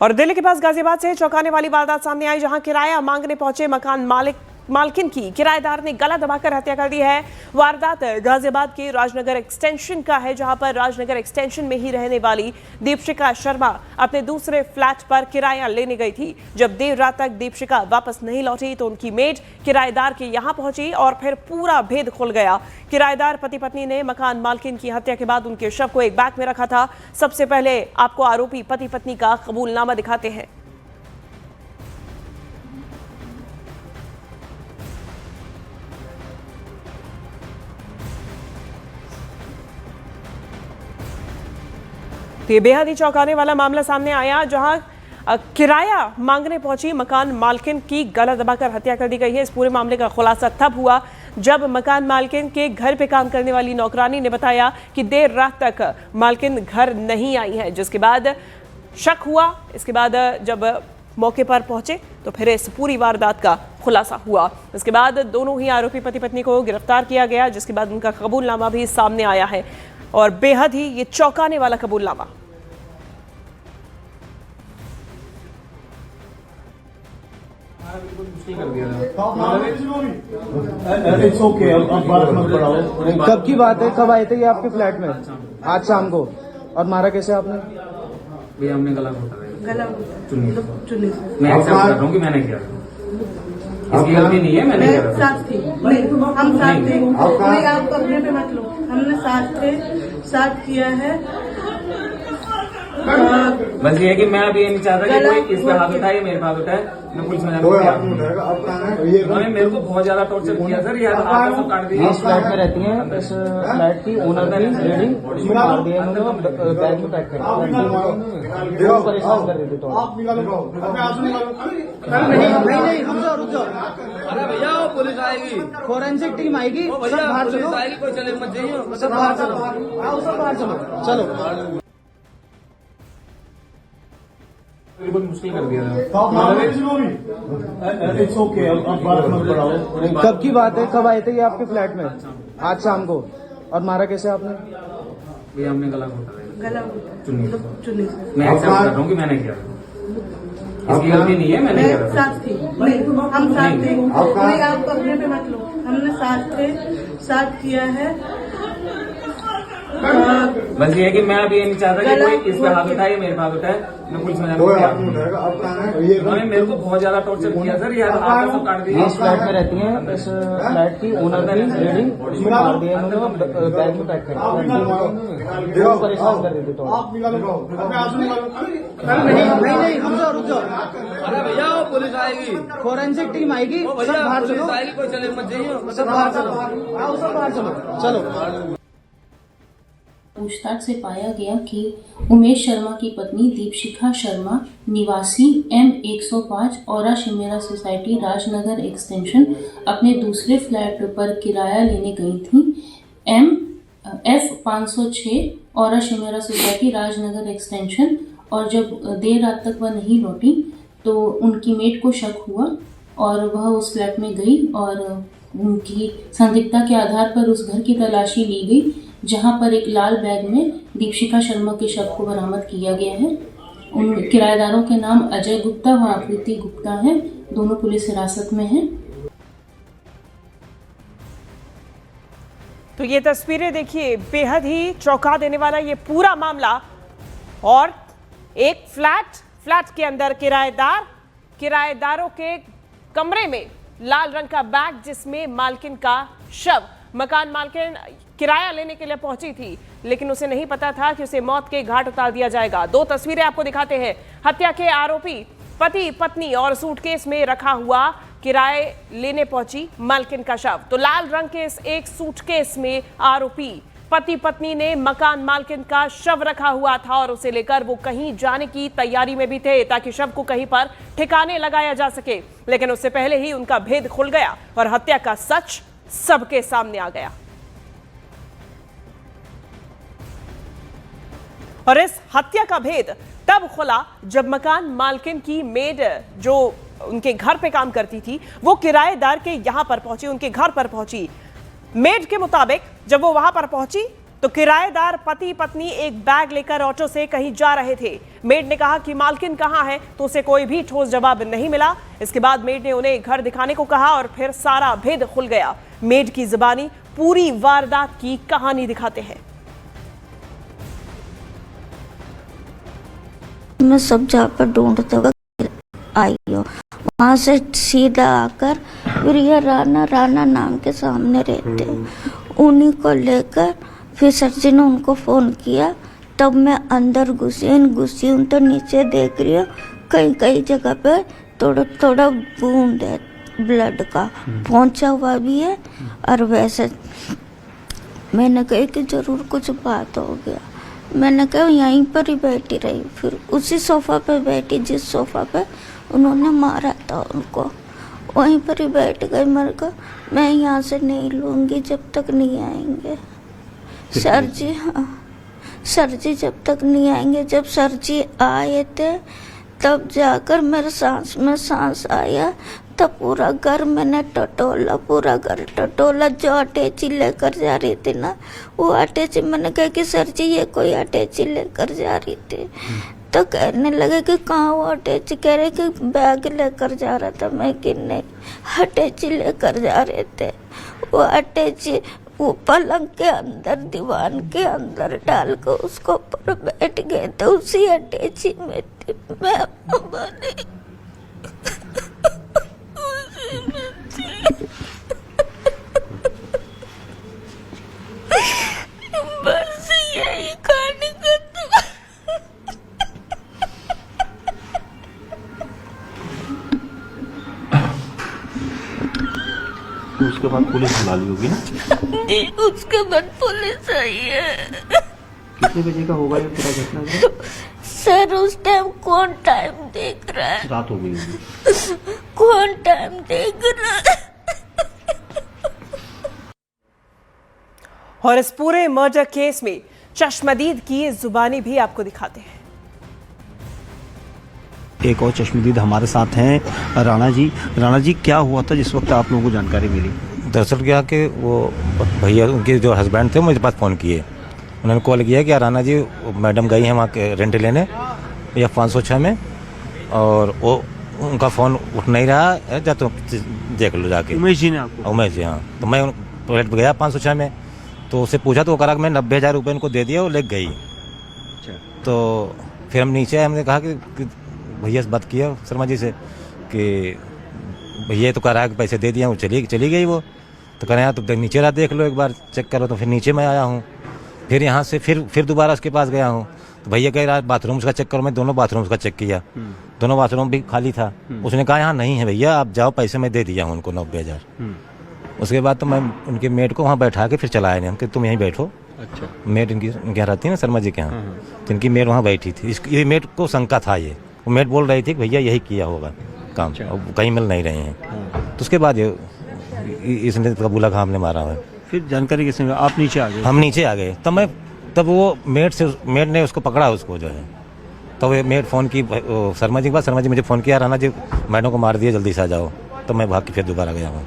और दिल्ली के पास गाजियाबाद से चौंकाने वाली वारदात सामने आई, जहां किराया मांगने पहुंचे मकान मालकिन की किराएदार ने गला दबाकर हत्या कर दी है। वारदात गाजियाबाद के राजनगर एक्सटेंशन का है, जहां पर राजनगर एक्सटेंशन में ही रहने वाली दीपशिखा शर्मा अपने दूसरे फ्लैट पर किराया लेने गई थी। जब देर रात तक दीपशिखा वापस नहीं लौटी तो उनकी मेड किराएदार के यहां पहुंची और फिर पूरा भेद खुल गया। किराएदार पति पत्नी ने मकान मालकिन की हत्या के बाद उनके शव को एक बैग में रखा था। सबसे पहले आपको आरोपी पति पत्नी का कबूलनामा दिखाते हैं। ये बेहद ही चौंकाने वाला मामला सामने आया, जहां किराया मांगने पहुंची मकान मालकिन की गला दबाकर हत्या कर दी गई है। इस पूरे मामले का खुलासा तब हुआ जब मकान मालकिन के घर पे काम करने वाली नौकरानी ने बताया कि देर रात तक मालकिन घर नहीं आई है, जिसके बाद शक हुआ। इसके बाद जब मौके पर पहुंचे तो फिर इस पूरी वारदात का खुलासा हुआ। इसके बाद दोनों ही आरोपी पति पत्नी को गिरफ्तार किया गया, जिसके बाद उनका कबूलनामा भी सामने आया है और बेहद ही ये चौंकाने वाला कबूलनामा। कब की बात है, कब आए थे ये आपके फ्लैट में? आज शाम को। और मारा कैसे आपने? भैया हमने गला घोटा चुन्नी से। मैं एक्सेप्ट कर रहा हूँ कि मैंने किया, इसकी गलती नहीं है, मैंने किया। साथ थी, हम साथ थे, नहीं आप अपने पे मत लो, हमने साथ थे, साथ किया है। बस ये है कि मैं अभी ये नहीं चाहता कि कोई इस पे हाथ उठाए, मेरे पे हाथ उठाए, मैं पुलिस में उन्होंने मेरे को बहुत ज्यादा टॉर्चर किया सर। यार आप तो काट दिए। इस फ्लैट में रहती हैं, इस फ्लैट की ओनर की लेडी मार दिया उन्होंने, बैग में पैक कर दिया, परेशान कर रहे थे। तो नहीं रुक जाओ। अरे भैया वो पुलिस आएगी, फोरेंसिक टीम आएगी, सब बाहर चलो, आएगी, कोई चले मत जाइए, सब बाहर चलो, आओ सब बाहर चलो। बहुत मुश्किल कर दिया कब की बात है, कब आए थे ये आपके फ्लैट में? आज शाम को। और मारा कैसे आपने? भैया हमने गला घोटा चुन्नी से। मैं एक्सेप्ट कर रहा हूँ कि मैंने किया, इसकी गलती नहीं है, मैंने किया। साथ थी, हम साथ थे, नहीं आप अपने पे मत लो, हमने साथ थे, साथ किया है। बस ये है कि मैं अभी ये नहीं चाहता कि कोई इस पे हाथ उठाए, मेरे पे हाथ उठाए, मैं पुलिस में उन्होंने मेरे को बहुत ज्यादा टॉर्चर किया सर। यार आप तो काट दिए। इस फ्लैट में रहती हैं, इस फ्लैट की ओनर की लेडी मार दिया उन्होंने, बैग में पैक कर दिया, परेशान कर रहे थे। तो नहीं रुक जाओ। अरे भैया वो पुलिस आएगी, फोरेंसिक टीम आएगी, सब बाहर चलो, आएगी, कोई चले मत जाइए, सब बाहर चलो, आओ सब बाहर चलो। पूछताछ से पाया गया कि उमेश शर्मा की पत्नी दीपशिखा शर्मा निवासी M105 औरा शिमेरा सोसाइटी राजनगर एक्सटेंशन अपने दूसरे फ्लैट पर किराया लेने गई थी। F506 औरा शिमेरा सोसाइटी राजनगर एक्सटेंशन, और जब देर रात तक वह नहीं लौटी तो उनकी मेड को शक हुआ और वह उस फ्लैट में गई और उनकी संदिग्धता के आधार पर उस घर की तलाशी ली गई, जहां पर एक लाल बैग में दीपशिखा शर्मा के शव को बरामद किया गया है। उन किराएदारों के नाम अजय गुप्ता व आकृति गुप्ता हैं। दोनों पुलिस हिरासत में हैं। तो ये तस्वीरें देखिए, बेहद ही चौंका देने वाला ये पूरा मामला। और एक फ्लैट के अंदर किराएदारों के कमरे में लाल रंग का बैग, जिसमें मालकिन का शव। मकान मालकिन किराया लेने के लिए पहुंची थी, लेकिन उसे नहीं पता था कि उसे मौत के घाट उतार दिया जाएगा। दो तस्वीरें आपको दिखाते हैं। हत्या के आरोपी पति पत्नी और सूटकेस में रखा हुआ किराए लेने पहुंची मालकिन का शव। तो लाल रंग के इस एक सूटकेस में आरोपी पति पत्नी ने मकान मालकिन का शव रखा हुआ था और उसे लेकर वो कहीं जाने की तैयारी में भी थे, ताकि शव को कहीं पर ठिकाने लगाया जा सके। लेकिन उससे पहले ही उनका भेद खुल गया और हत्या का सच सबके सामने आ गया। और इस हत्या का भेद तब खुला जब मकान मालकिन की मेड, जो उनके घर पे काम करती थी, वो किराएदार के यहां पर पहुंची, उनके घर पर पहुंची। मेड के मुताबिक जब वो वहां पर पहुंची तो किराएदार पति पत्नी एक बैग लेकर ऑटो से कहीं जा रहे थे। मेड ने कहा कि मालकिन कहाँ है, तो उसे कोई भी ठोस जवाब नहीं मिला। इसके बाद मेड ने उन्हें घर दिखाने को कहा और फिर सारा भेद खुल गया। मेड की जुबानी पूरी वारदात की कहानी दिखाते हैं। मैं सब जगह पर ढूंढते हुए आई हूँ, वहाँ से सीधा आकर फिर ये राना नाम के सामने रहते, उन्हीं को लेकर फिर सर जी ने उनको फ़ोन किया। तब मैं अंदर घुसी हूँ तो नीचे देख रही हूँ कई जगह पे थोड़ा बूंद है ब्लड का, पहुँचा हुआ भी है। और वैसे मैंने कहा कि ज़रूर कुछ बात हो गया। मैंने कहा यहीं पर ही बैठी रही, फिर उसी सोफ़ा पे बैठी जिस सोफ़ा पे उन्होंने मारा था उनको, वहीं पर ही बैठ गई। मेरे को मैं यहाँ से नहीं लूँगी जब तक नहीं आएंगे सर जी। हाँ सर जी जब तक नहीं आएंगे। जब सर जी आए थे तब जाकर मेरे सांस में सांस आया, तब पूरा घर मैंने टटोला, पूरा घर टटोला। जो अटैची लेकर जा रही थी ना, वो अटैची, मैंने कहा कि सर जी ये कोई अटैची लेकर जा रही थी, तो कहने लगे कि कहाँ वो अटैची, कह रहे कि बैग लेकर जा रहा था। मैं कि नहीं, अटैची लेकर जा रहे थे। वो अटैची वो पलंग के अंदर, दीवान के अंदर डाल कर उसको ऊपर बैठ गए थे, उसी अटैची में थी मैं। बस यही कहानी खत्म। तो उसके बाद पुलिस बुला ली होगी ना? जी उसके बाद पुलिस आई है। कितने बजे का होगा ये पूरा घटना? सर उस टाइम कौन टाइम देख रहा है? रात हो गई होगी। कौन टाइम देख रहा है? और इस पूरे मर्डर केस में चश्मदीद की जुबानी भी आपको दिखाते हैं। एक और चश्मदीद हमारे साथ हैं, राणा जी क्या हुआ था जिस वक्त आप लोगों को जानकारी मिली? दरअसल क्या कि वो भैया उनके जो हस्बैंड थे मुझे पास फ़ोन किए, उन्होंने कॉल किया कि राणा जी मैडम गई हैं वहाँ के रेंट लेने या 506 में, और वो उनका फ़ोन उठ नहीं रहा है, जा तो देख लो जाके। उमेश जी ने आपको? उमेश जी, हाँ। तो मैं टॉयलेट पर गया 506 में, तो उससे पूछा तो वो कहा कि मैं 90,000 रुपये उनको दे दिया, वो ले गई। अच्छा। तो फिर हम नीचे आए, हमने कहा कि भैया से बात किया शर्मा जी से कि भैया तो कह रहा है कि पैसे दे दिया, वो चली गई वो। तो कह रहे हैं तो नीचे रहा, देख लो एक बार चेक करो। तो फिर नीचे मैं आया हूँ, फिर यहाँ से फिर दोबारा उसके पास गया हूँ, तो भैया कह रहा बाथरूम्स का चेक करो। मैं दोनों बाथरूम्स का चेक किया, दोनों बाथरूम भी खाली था। उसने कहा यहाँ नहीं है भैया, आप जाओ, पैसे मैं दे दिया हूँ उनको 90,000। उसके बाद तो मैं उनके मेड को वहाँ बैठा के फिर चला आया, हम कि तुम यहीं बैठो। अच्छा। मेड इनके यहाँ रहती है ना शर्मा जी के यहाँ, तो इनकी मेड वहाँ बैठी थी। ये मेड को शंका था, ये वो मेड बोल रही थी कि भैया यही किया होगा काम, कहीं मिल नहीं रहे हैं। तो उसके बाद इसने कबूला खां हमने मारा है। फिर जानकारी किसने? आप नीचे आ गए? हम नीचे आ गए, तब वो मेड ने उसको पकड़ा, उसको जो है। तब ये मेड फ़ोन की शर्मा जी के बाद, शर्मा जी मुझे फ़ोन किया, राणा जी मैडम को मार दिया, जल्दी से आ जाओ। तो मैं भाग के फिर दोबारा गया हूँ।